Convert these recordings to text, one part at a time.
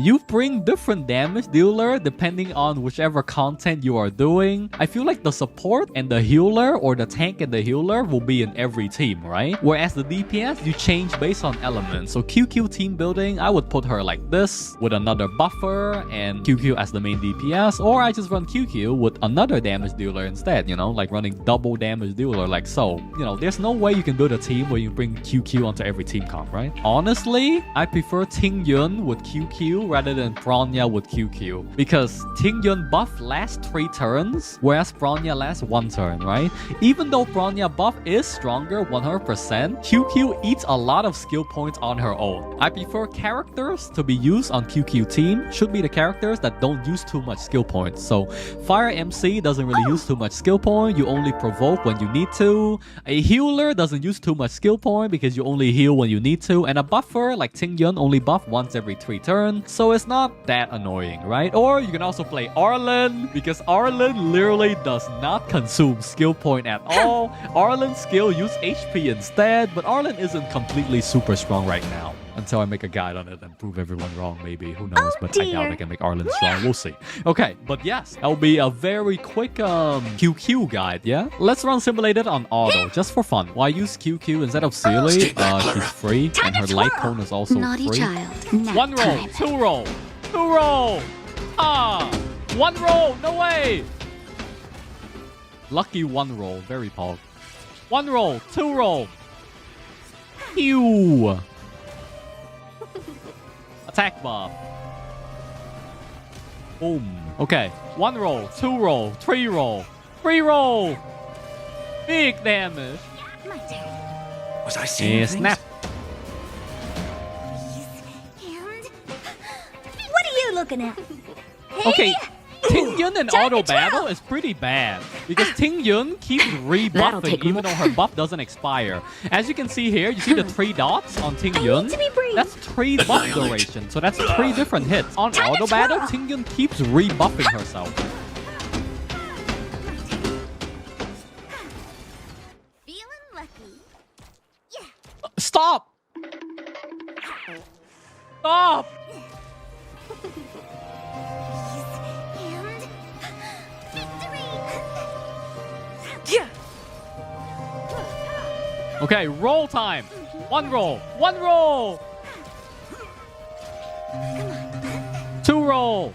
You bring different damage dealer depending on whichever content you are doing. I feel like the support and the healer or the tank and the healer will be in every team, right? Whereas the DPS, you change based on elements. So QQ team building, I would put her like this with another buffer and QQ as the main DPS, or I just run QQ with another damage dealer instead, you know, like running double damage dealer like so. You know, there's no way you can build a team where you bring QQ onto every team comp, right? Honestly, I prefer Ting Yun with QQ rather than Bronya with QQ because Ting Yun buff lasts 3 turns, whereas Bronya lasts 1 turn, right? Even though Bronya buff is stronger 100%, QQ eats a lot of skill points on her own. I prefer characters to be used on QQ team should be the characters that don't use too much skill points. So Fire MC doesn't really use too much skill point, you only provoke when you need to. A healer doesn't use too much skill point because you only heal when you need to, and a buffer like Ting Yun only buff once every 3 turns, so it's not that annoying, right? Or you can also play Arlen because Arlen literally does not consume skill point at all. Arlen's skill use HP instead, but Arlen isn't completely super strong right now. Until I make a guide on it and prove everyone wrong, maybe. Who knows? But I doubt I can make Arlen strong. We'll see. Okay, but yes, that'll be a very quick QQ guide, yeah? Let's run simulated on auto, just for fun. Why use QQ instead of Sealy? She's free, and her light cone is also free. Child. 1 roll, 2 roll, 2 roll. Ah, 1 roll, no way. Lucky 1 roll, very pog. 1 roll, 2 roll. Pew. Attack buff. Boom. Okay. 1 roll, 2 roll, 3 roll, 3 roll. Big damage. My turn. Was I seeing things? Snap. And what are you looking at? Okay. Ting Yun in auto battle is pretty bad because Ting Yun keeps rebuffing even though her buff doesn't expire. As you can see here, you see the 3 dots on Ting Yun? That's 3 buff duration, so that's 3 different hits. On auto battle, Ting Yun keeps rebuffing herself. Feeling lucky. Yeah. Stop! Stop! Okay, roll time. 1 roll. 1 roll. 2 roll.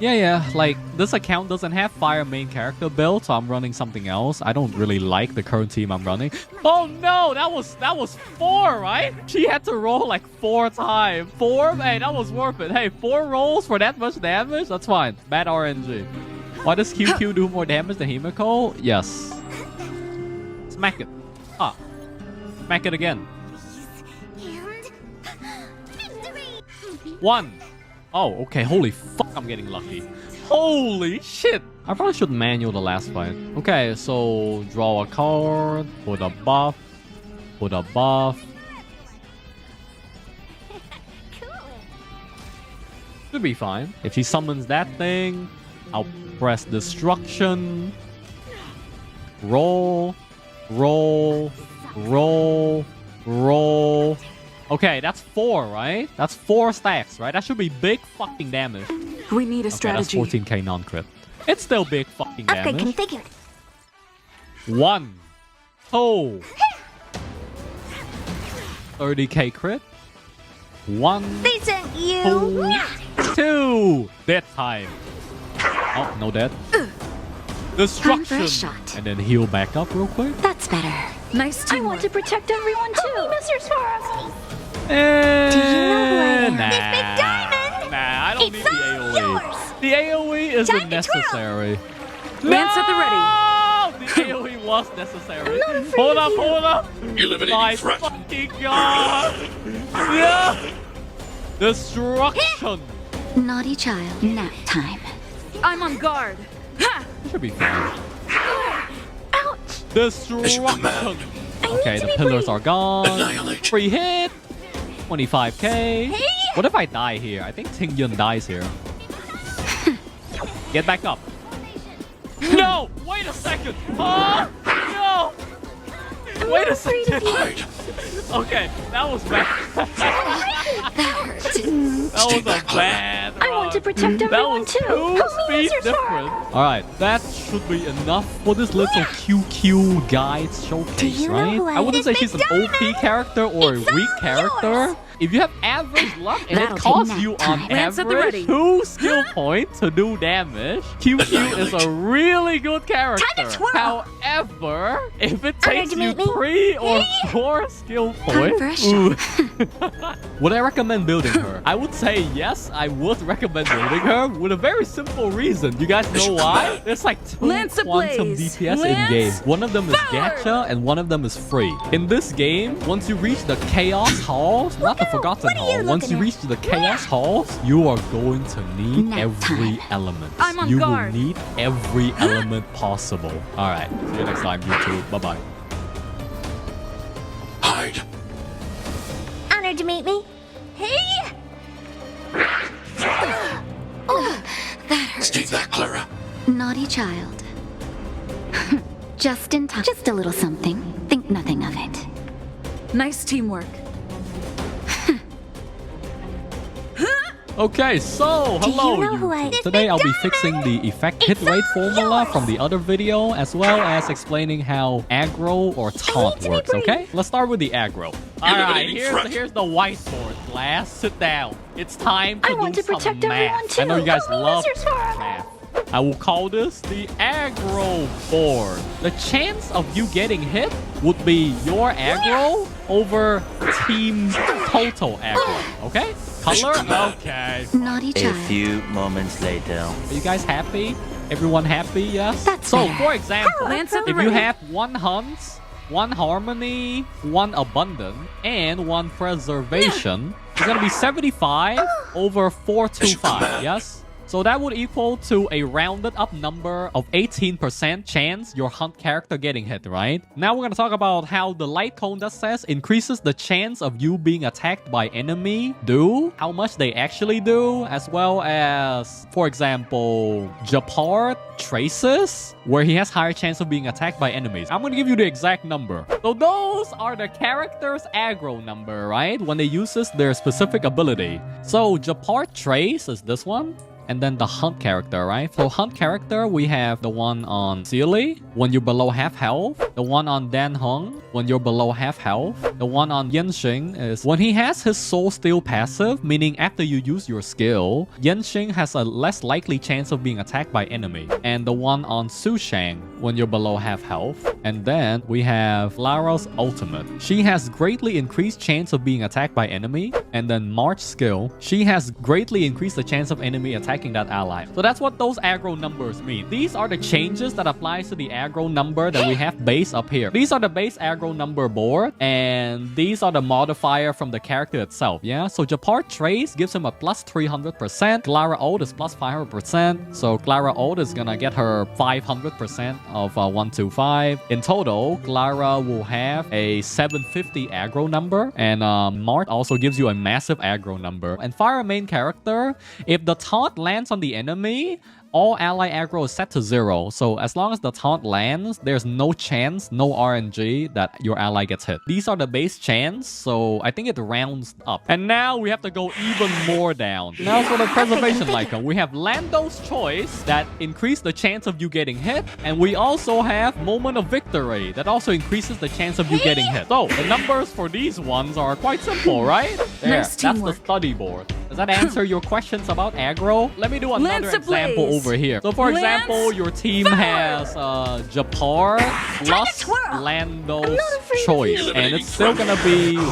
Yeah, like this account doesn't have fire main character build, so I'm running something else. I don't really like the current team I'm running. Oh no, that was 4, right? She had to roll like 4 times. 4? Hey, that was worth it. Hey, 4 rolls for that much damage? That's fine. Bad RNG. Why does QQ do more damage than Himiko? Yes. Smack it. Ah. Smack it again. 1. Oh, okay. Holy fuck, I'm getting lucky. Holy shit. I probably should manual the last fight. Okay, so draw a card, put a buff, put a buff. Should be fine. If she summons that thing, I'll press destruction. Roll. Roll, roll, roll. Okay, that's 4, right? That's 4 stacks, right? That should be big fucking damage. We need a strategy. That's 14k non-crit. It's still big fucking Upgrade damage. configured. 1. Oh. 30k crit. 1. They sent you. 2. Dead time. Oh, no dead. Destruction. Shot. And then heal back up real quick. That's better. Nice teamwork. I want to protect everyone too. Mr. Swarovski. Do you know who I am? Nah, This big diamond. Nah, I don't It's need the all AoE. yours. The AoE isn't Time to necessary. Lance at the ready. The AoE was necessary. I'm not afraid Hold of up, you. hold up. Eliminating My threat. fucking god. Yeah. Destruction. Naughty child. Nap time. I'm on guard. Ha! Should be fine. Ouch. Destruction. Okay, to the be pillars brave. are gone. Annihilate. Free hit. 25k. Hey. What if I die here? I think Ting Yun dies here. Get back up. No! Wait a second! Oh! No! Wait a second! Hide. Okay, that was bad. That hurt. was a bad I want to protect That everyone was too. two Help me speed use your sword. difference. Alright, that should be enough for this little QQ guide showcase, you know right? who I I wouldn't say is? she's an Big OP Diamond. character or a It's weak all character. yours. If you have average luck and That'll it take costs nap you time. on Lance at the average ready. 2 skill points to do damage, QQ is a really good character. Time to twirl. However, if it Honor takes to you meet me. 3 or Hey. 4 skill Time points, for a ooh. shot. Would I recommend building her? I would say yes, I would recommend building her with a very simple reason. You guys know why? There's like 2 Lance quantum ablaze. DPS in Lance game. One of them is forward. gacha and one of them is free. In this game, once you reach the Chaos Halls, not the Forgotten What are you Hall, once looking you at? reach the Chaos Halls, you are going to need Nap every time. element. I'm on You guard. will need every element possible. Alright, see you next time, YouTube. Bye-bye. Hide. Honored to meet me. Hey! Oh, that hurts. Stay back, Clara. Naughty child. Just in time. Just a little something. Think nothing of it. Nice teamwork. Okay, so hello you know who I- YouTube. Today I'll be fixing the effect hit rate formula from the other video, as well as explaining how aggro or taunt to be works, brief. okay? Let's start with the aggro. Alright, Eliminating threat. here's the whiteboard, class. Sit down. It's time to I want do to protect some everyone math. too. I know you guys Help me, love Mr. Sword. math. I will call this the aggro board. The chance of you getting hit would be your aggro over team total aggro, okay? Color? Okay. Naughty A child. few moments later. Are you guys happy? Everyone happy? Yes? That's so, better. for example, Lance at the if you ready. have 1 hunt, 1 harmony, 1 abundant, and 1 preservation, it's gonna be 75 over 425, yes? So that would equal to a rounded up number of 18% chance your hunt character getting hit, right? Now we're gonna talk about how the light cone that says increases the chance of you being attacked by enemy do, how much they actually do, as well as, for example, gepard traces, where he has higher chance of being attacked by enemies. I'm gonna give you the exact number. So those are the character's aggro number, right? When they uses their specific ability. So gepard trace is this one. And then the hunt character, right? So hunt character, we have the one on Sealy, when you're below half health. The one on Dan Hung, when you're below half health. The one on Yenxing is when he has his soul steal passive, meaning after you use your skill, Yenxing has a less likely chance of being attacked by enemy. And the one on Su Shang, when you're below half health. And then we have Clara's ultimate. She has greatly increased chance of being attacked by enemy. And then March skill, she has greatly increased the chance of enemy attacking that ally. So that's what those aggro numbers mean. These are the changes that applies to the aggro number that we have base up here. These are the base aggro number board, and these are the modifier from the character itself, yeah? So Gepard Trace gives him a plus 300%. Clara Ult is plus 500%. So Clara Ult is gonna get her 500% of 125. In total, Clara will have a 750 aggro number, and Mart also gives you a massive aggro number. And Fire main character, if the taunt lands on the enemy, all ally aggro is set to 0. So as long as the taunt lands, there's no chance, no RNG that your ally gets hit. These are the base chance, so I think it rounds up. And now we have to go even more down. Now for the preservation icon, we have Lando's Choice that increase the chance of you getting hit. And we also have Moment of Victory that also increases the chance of you getting hit. So the numbers for these ones are quite simple, right? There, Nice that's the teamwork. study board. Does that answer your questions about aggro? Let me do another Lance example ablaze. over here. So for Lance example, your team has Japar plus twirl. Lando's afraid of Choice. you. And it's still gonna be 1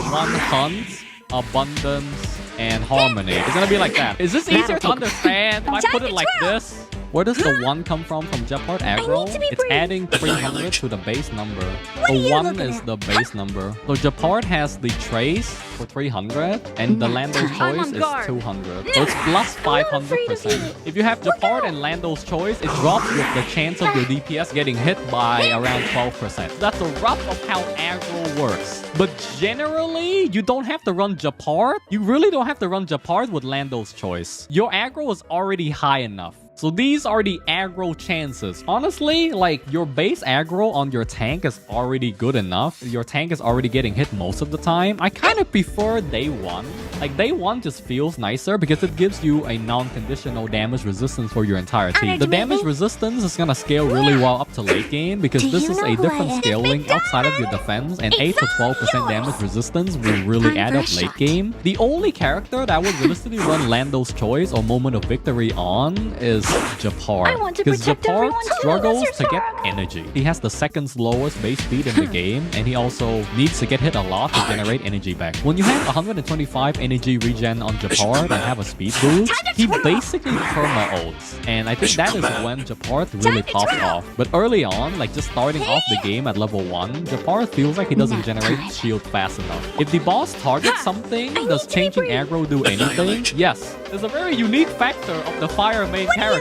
hunt, abundance, and harmony. It's gonna be like that. Is this easier to understand if I put it like this? Where does the 1 come from Gepard aggro? need to be It's brief. adding 300 to the base number. What are The you 1 looking is at? the base number. So Gepard has the trace for 300, and the Lando's I'm Choice on is guard. 200. So it's plus afraid of 500%. you. If you have Gepard and Lando's Choice, it drops with the chance of your DPS getting hit by around 12%. That's a rough of how aggro works. But generally, you don't have to run Gepard. You really don't have to run Gepard with Lando's Choice. Your aggro is already high enough. So these are the aggro chances. Honestly, like your base aggro on your tank is already good enough. Your tank is already getting hit most of the time. I kind of prefer day 1. Like day 1 just feels nicer because it gives you a non-conditional damage resistance for your entire team. The damage resistance is gonna scale really well up to late game because this is a different scaling outside of your defense, and 8 to 12% damage resistance will really add up late game. The only character that would realistically run Lando's Choice or Moment of Victory on is gepard, because gepard struggles to get energy. He has the second slowest base speed in the game, and he also needs to get hit a lot to generate energy back. When you have 125 energy regen on gepard and have a speed boost, he basically perma-ults, and I think that is when gepard really pops off. But early on, like just starting off the game at level 1, gepard feels like he doesn't generate shield fast enough. If the boss targets something, does changing aggro do anything? Yes. There's a very unique factor of the fire main character.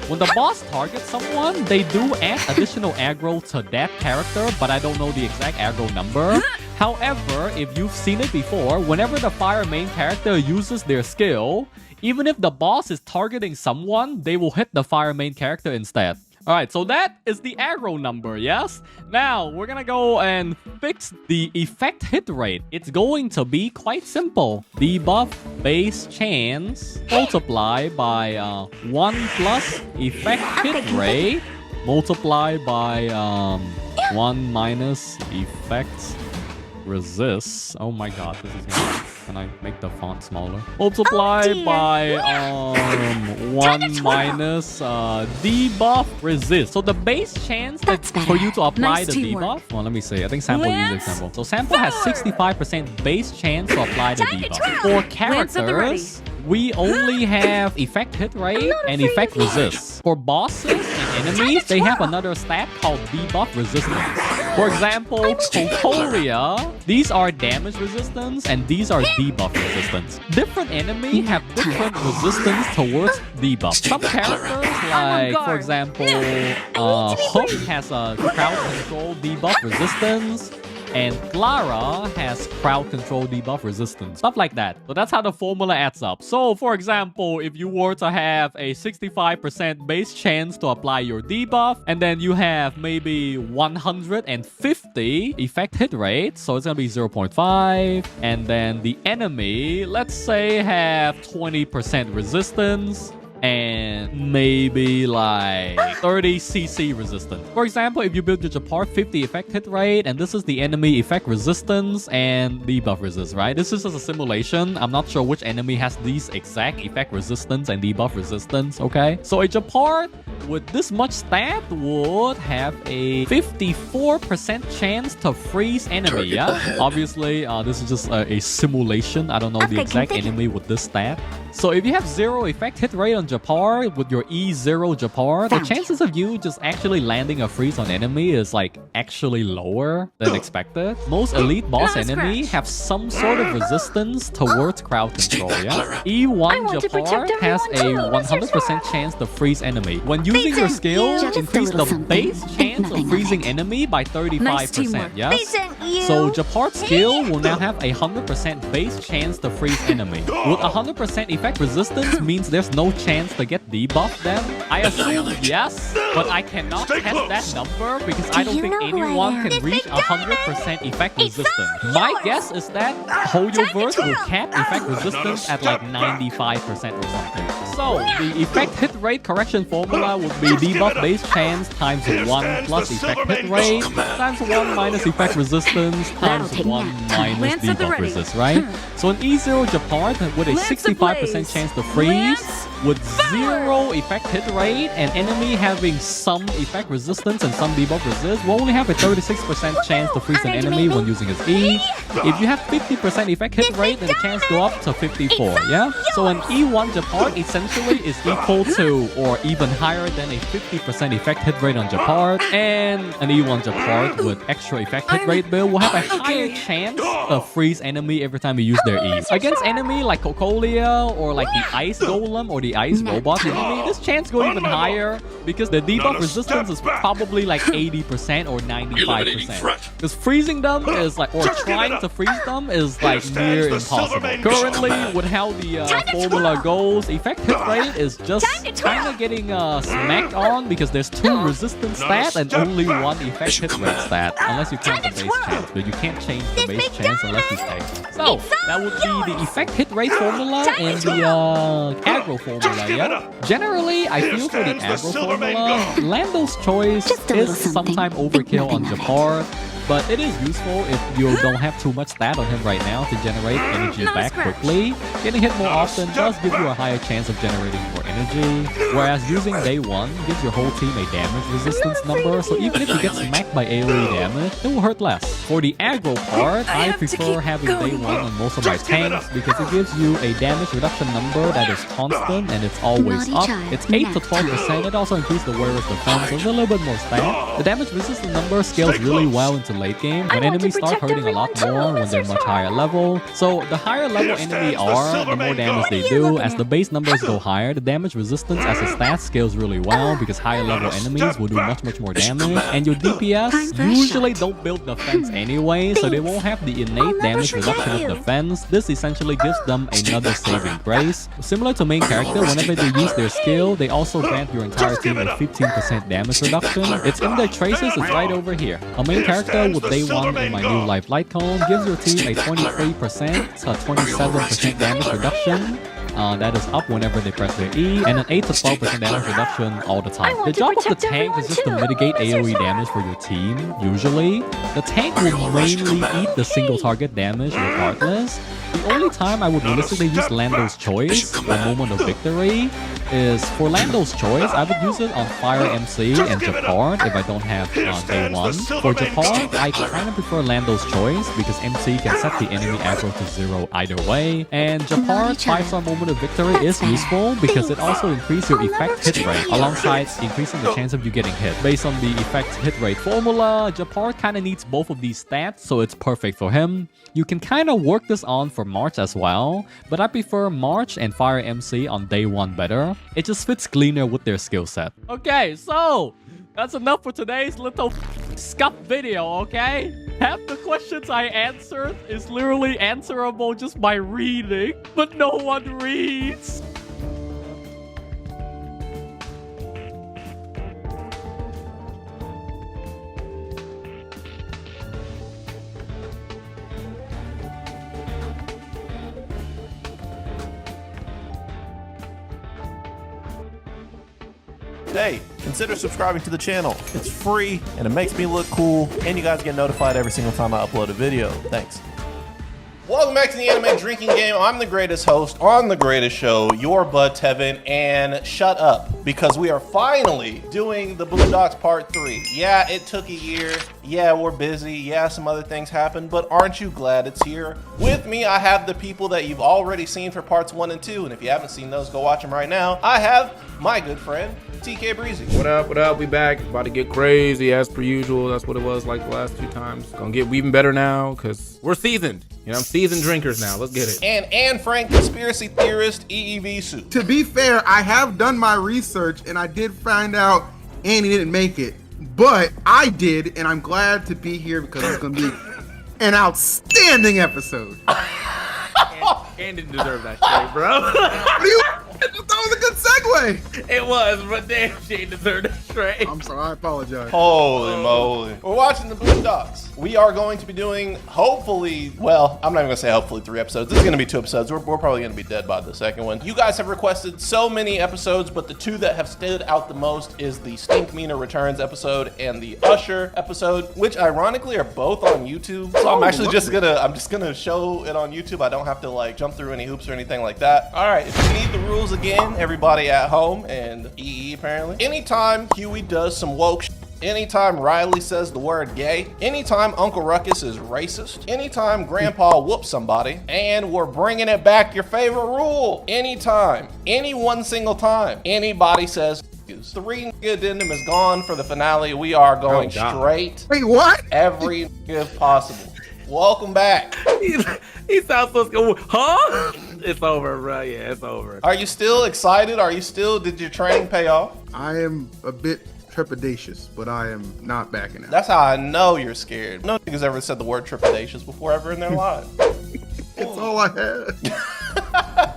When the boss targets someone, they do add additional aggro to that character, but I don't know the exact aggro number. However, if you've seen it before, whenever the fire main character uses their skill, even if the boss is targeting someone, they will hit the fire main character instead. Alright, so that is the aggro number, yes? Now, we're gonna go and fix the effect hit rate. It's going to be quite simple. Debuff base chance multiplied by 1 plus effect hit rate multiplied by 1 minus effect resist. Oh my god, this is gonna... Can I make the font smaller? Multiply by 1 minus debuff resist. So the base chance for you to apply the debuff. Well, let me see. I think Sample uses example. So Sample has 65% base chance to apply the debuff. For characters, we only have effect hit rate and effect resist. For bosses and enemies, they have another stat called debuff resistance. For example, Cocolia, these are damage resistance and these are debuff resistance. Different enemies have different resistance towards debuff. Some characters, like for example, Hook has a crowd control debuff resistance, and Clara has crowd control debuff resistance. Stuff like that. So that's how the formula adds up. So for example, if you were to have a 65% base chance to apply your debuff, and then you have maybe 150 effect hit rate, so it's gonna be 0.5, and then the enemy, let's say, have 20% resistance, and maybe like 30 CC resistance. For example, if you build your gepard 50 effect hit rate, and this is the enemy effect resistance and debuff resist, right? This is just a simulation. I'm not sure which enemy has these exact effect resistance and debuff resistance, okay? So a gepard with this much stat would have a 54% chance to freeze enemy, yeah? Obviously, this is just a simulation. I don't know the exact enemy with this stat. So if you have 0 effect hit rate on gepard with your E0 gepard, the chances of you just actually landing a freeze on enemy is like actually lower than expected. Most elite boss enemies have some sort of resistance towards crowd control, yeah? E1 gepard has a 100% chance to freeze enemy. When using your skill, increase the base chance of freezing enemy by 35%, yes? So gepard's skill will now have a 100% base chance to freeze enemy. With 100% effect resistance means there's no chance to get debuffed then? I assume yes, but I cannot test that number because I don't think anyone can reach 100% effect resistance. My guess is that Hoyoverse will cap effect resistance at like 95% or something. So the effect hit rate correction formula would be debuff base chance times 1 plus effect hit rate times 1 minus effect resistance times 1 minus debuff resist, right? So an E0 gepard with a 65% chance to freeze with 0 effect hit rate and enemy having some effect resistance and some debuff resist will only have a 36% chance to freeze an enemy when using his E. If you have 50% effect hit rate, then the chance go up to 54, yeah? So an E1 gepard essentially is equal to or even higher than a 50% effect hit rate on gepard, and an E1 gepard with extra effect hit rate build will have a higher chance to freeze enemy every time you use their E. Against enemy like Cocolia or like the Ice Golem or the the ice robot enemy, this chance go even higher because the debuff resistance is probably like 80% or 95%. Because freezing them is like, or trying to freeze them is like near impossible. Currently, with how the formula goes, effect hit rate is just kind of getting smacked on because there's 2 resistance stats and only 1 effect hit rate stat, unless you count the base chance, but you can't change the base chance unless you take. So that would be the effect hit rate formula and the aggro formula, yeah? Generally, I feel for the aggro formula, Lando's choice is sometime overkill on gepard, but it is useful if you don't have too much stat on him right now to generate energy back quickly. Getting hit more often does give you a higher chance of generating more energy, whereas using day 1 gives your whole team a damage resistance number, so even if you get smacked by AoE damage, it will hurt less. For the aggro part, I prefer having day 1 on most of my tanks because it gives you a damage reduction number that is constant and it's always up. It's 8 to 12%. It also increases the wearer's defense, so it's a little bit more stat. The damage resistance number scales really well into late game when enemies start hurting a lot more when they're much higher level. So the higher level enemy are, the more damage they do. As the base numbers go higher, the damage resistance as a stat scales really well because higher level enemies will do much more damage. And your DPS usually don't build defense anyway, so they won't have the innate damage reduction of defense. This essentially gives them another saving grace. Similar to main character, whenever they use their skill, they also grant your entire team a 15% damage reduction. It's in their traces, it's right over here. A main character with day 1 in my new life light cone gives your team a 23% to 27% damage reduction. That is up whenever they press their E, and an 8 to 12% damage reduction all the time. The job of the tank is just to mitigate AoE damage for your team, usually. The tank will mainly eat the single target damage regardless. The only time I would realistically use Lando's Choice, or Moment of Victory, is for Lando's Choice, I would use it on Fire MC and gepard if I don't have day 1. For gepard, I kind of prefer Lando's Choice because MC can set the enemy aggro to 0 either way, and gepard 5-star Moment of Victory is useful because it also increases your effect hit rate alongside increasing the chance of you getting hit. Based on the effect hit rate formula, gepard kind of needs both of these stats, so it's perfect for him. You can kind of work this on for March as well, but I prefer March and Fire MC on day 1 better. It just fits cleaner with their skill set. Okay, so that's enough for today's little scuff video, okay? Half the questions I answered is literally answerable just by reading, but no one reads. Hey, consider subscribing to the channel. It's free and it makes me look cool, and you guys get notified every single time I upload a video. Thanks. Welcome back to the Anime Drinking Game. I'm the greatest host on the greatest show, your bud Tevin, and shut up because we are finally doing the Blue Docs Part 3. Yeah, it took a year. Yeah, we're busy. Yeah, some other things happened, but aren't you glad it's here? With me, I have the people that you've already seen for Parts 1 and 2, and if you haven't seen those, go watch them right now. I have my good friend, TK Breezy. What up, what up? We back. About to get crazy as per usual. That's what it was like the last 2 times. Gonna get even better now because we're seasoned. You know, I'm seasoned drinkers now. Let's get it. And Anne Frank, conspiracy theorist, EEV suit. To be fair, I have done my research and I did find out Annie didn't make it, but I did, and I'm glad to be here because it's gonna be an outstanding episode. And didn't deserve that shit, bro. That was a good segue. It was, but damn, she ain't deserved that straight. I'm sorry, I apologize. Holy moly. We're watching the Blue Docs. We are going to be doing, hopefully, well, I'm not even gonna say hopefully 3 episodes. This is gonna be 2 episodes. We're probably gonna be dead by the second one. You guys have requested so many episodes, but the 2 that have stood out the most is the Stink Meaner Returns episode and the Usher episode, which ironically are both on YouTube. So I'm actually just gonna show it on YouTube. I don't have to like jump through any hoops or anything like that. All right, if you need the rules again, everybody at home and EE apparently. Anytime Huey does some woke shit, anytime Riley says the word gay, anytime Uncle Ruckus is racist, anytime Grandpa whoops somebody, and we're bringing it back, your favorite rule, anytime, any one single time, anybody says 3 nigga addendum is gone for the finale. We are going straight. Wait, what? Every nigga possible. Welcome back. He sounds so scared. Huh? It's over, bro. Yeah, it's over. Are you still excited? Did your training pay off? I am a bit trepidatious, but I am not backing out. That's how I know you're scared. No niggas ever said the word trepidatious before ever in their lives. It's all I had.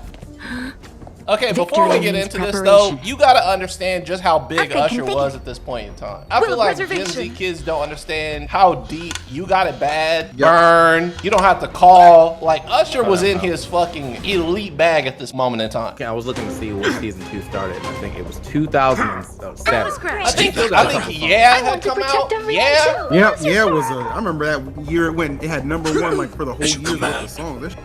Okay, before we get into this though, you gotta understand just how big Usher was at this point in time. I feel like Gen Z kids don't understand how deep you got it bad, burn, you don't have to call. Like Usher was in his fucking elite bag at this moment in time. Okay, I was looking to see when season 2 started, and I think it was 2007. That was great. I think Yeah had come out. Yeah, was I remember that year when it had #1 like for the whole year of the song. This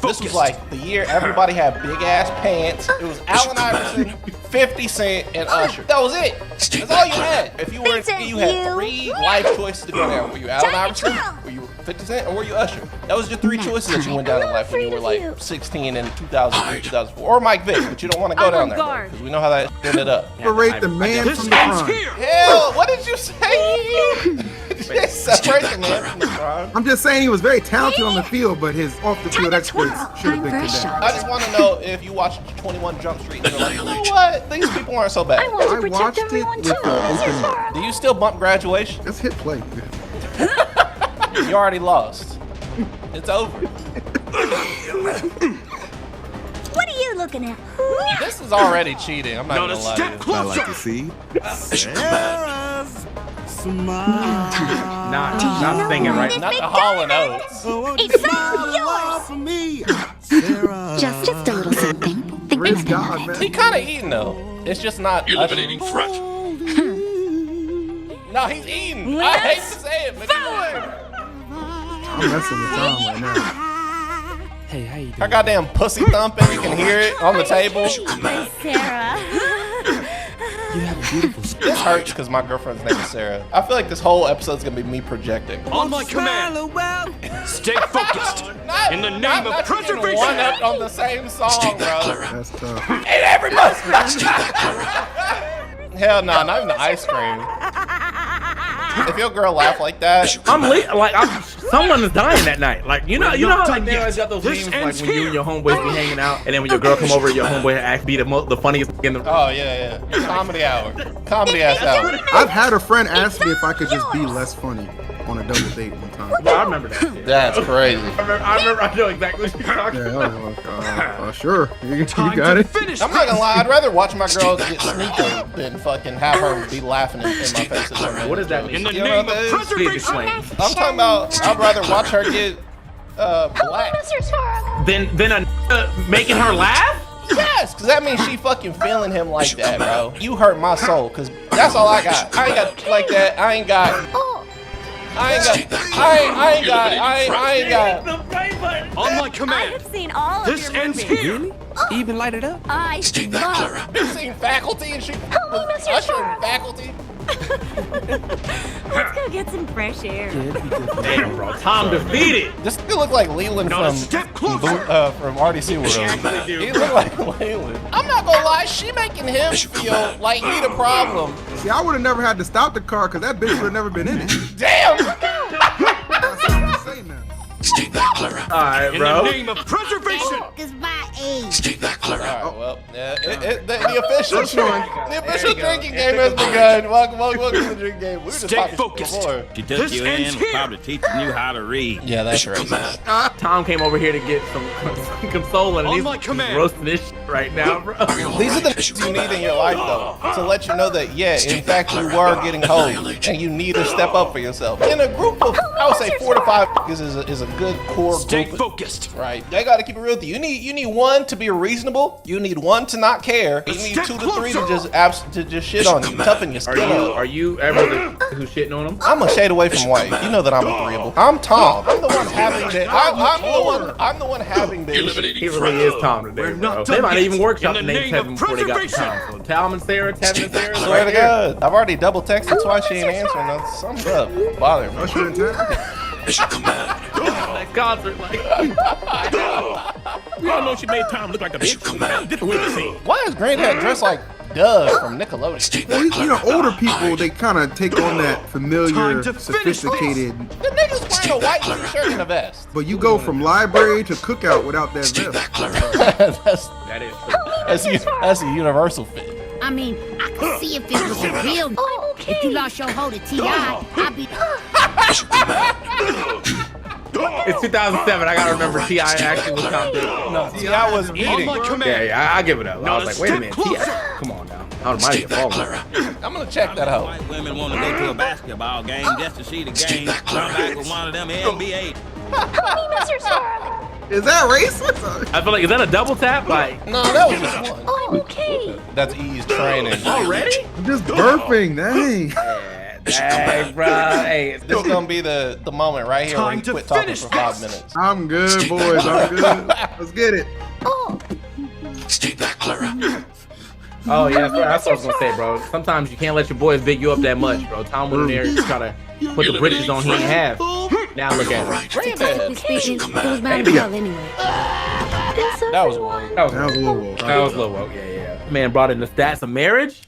This was like the year everybody had big ass pants. It was Allen Iverson, 50 Cent, and Usher. That was it. That's all you had. If you were, you had 3 life choices to go down. Were you Allen Iverson? Were you 50 Cent? Or were you Usher? That was your 3 choices that you went down in life when you were like 16 in 2003, 2004. Or Mike Vick, but you don't want to go down there because we know how that ended up. Separate the man from the crime. Hell, what did you say? Separate the man from the crime. I'm just saying he was very talented on the field, but his off-the-field exploits should have been condemned. I just want to know if you watched 21 Jump Street and you're like, you know what? These people aren't so bad. I watched it with the open. Do you still bump Graduation? Let's hit play. You already lost. It's over. What are you looking at? This is already cheating. I'm not gonna lie to you. I like to see Sarah's smile. Not singing right. Not the Hall and Oates. It's all yours. For me, Sarah. Just a little something. Think Praise nothing God, of it. man. He kind of eating though. It's just not Eliminating threat. No, he's eating. I hate to say it, but I'm messing with Tom right now. Hey, how you doing? her goddamn pussy thumping. You can hear it on the table. Sarah. You have a beautiful smile. This hurts because my girlfriend's name is Sarah. I feel like this whole episode's gonna be me projecting. On my command, stay focused. In the name of preservation. One up on the same song, bro. That's tough. Ain't everybody? Hell no, not even the ice cream. If your girl laugh like that, Someone is dying that night. Like you know how like they always got those This memes like ends when you and your homeboys be hanging out, and then when your girl come over, your homeboy act be the funniest in the. oh yeah. Comedy hour. Comedy ass hour. I've had a friend ask me if I could just be less funny on a double date one time. Well, I remember that shit. That's crazy. I know exactly what you're talking Yeah, about. I was like, sure, you got it. Finish. I'm not gonna lie, I'd rather watch my girls get sneaker than fucking have her be laughing in my face. What does that mean? In the You know name what of that is? Please preservation. explain. I'm talking about, I'd rather watch her get black. Then a making her laugh? Yes, because that means she fucking feeling him like that, bro. You hurt my soul, because that's all I got. I ain't got like that. I ain't got. On my I command, have seen all of this your ends movies. here. Even light it up. I love. You seen Faculty and she was Usher in Faculty? Let's go get some fresh air. Damn, bro. Tom defeated. This still look like Leland Not a from step closer. from RDC World. He look like Leland. I'm not gonna lie, she making him feel like he the problem. See, I would have never had to stop the car because that bitch would have never been in it. Damn! Say now. All right, In bro. the name of preservation. Goodbye, age. Alright, well, yeah, the official drinking game has begun. Welcome to the drinking game. We were just Stay talking focused. before. She took This you ends in, here. probably teaching you how to read. Yeah, that's right. Tom came over here to get some consoling, On and my he's command. roasting this shit right now, bro. These are the things you need in your life, though, to let you know that, yeah, in fact, you were getting hoed, and you need to step up for yourself. In a group of, I would say 4 to 5 is a good core Stay group. focused. Right, they gotta keep it real with you. You need 1 to be reasonable. You need 1 to not care. You need 2 to 3 to just shit on you, toughen your skin up. Are you ever the who's shitting on him? I'm a shade away from white. You know that I'm agreeable. I'm Tom. I'm the one having the. I'm the one having the issue. He really is Tom today, bro. They might even workshop the name Kevin before they got to Tom. So Tom and Sarah, Kevin and Sarah. Swear to God, I've already double texted twice. She ain't answering. Something's up. Bother me. Usher in town. That concert, like. We all know she made Tom look like a bitch. Different way to see. Why is Granddad dressed like Doug from Nickelodeon. Well, you know, older people, they kind of take on that familiar, Time to finish sophisticated. The nigga's wearing a white t-shirt and a vest. But you go from library to cookout without that vest. That is true. That's a universal fit. I mean, I could see if it was a real. If you lost your hold to T.I., I'd be. It's 2007. I gotta remember T.I. actually was kind of big. No, T.I. was eating. my command. Yeah, I give it up. I was like, wait a minute, T.I. Come on now. How might have fallen? I'm gonna check that out. White women want to go to a basketball game just to see the game. Come back with one of them NBA. Mr. Charlie. Is that racist? I feel like, is that a double tap? Like, No, that was just one. Oh, okay. That's E's training. already? I'm just burping, dang. Dang, bro. Hey, This is gonna be the moment right here where Time you to quit talking finish for 5 this. minutes. I'm good, boys. I'm good. Let's get it. oh yeah, that's what I was gonna say, bro. Sometimes you can't let your boys big you up that much, bro. Tom went in there and try to put the britches on he ain't have. Now look at him. Technically speaking, it was bound to hell anyway. That was one. That was That was a little woke. That was a little woke. Yeah. Man brought in the stats of marriage.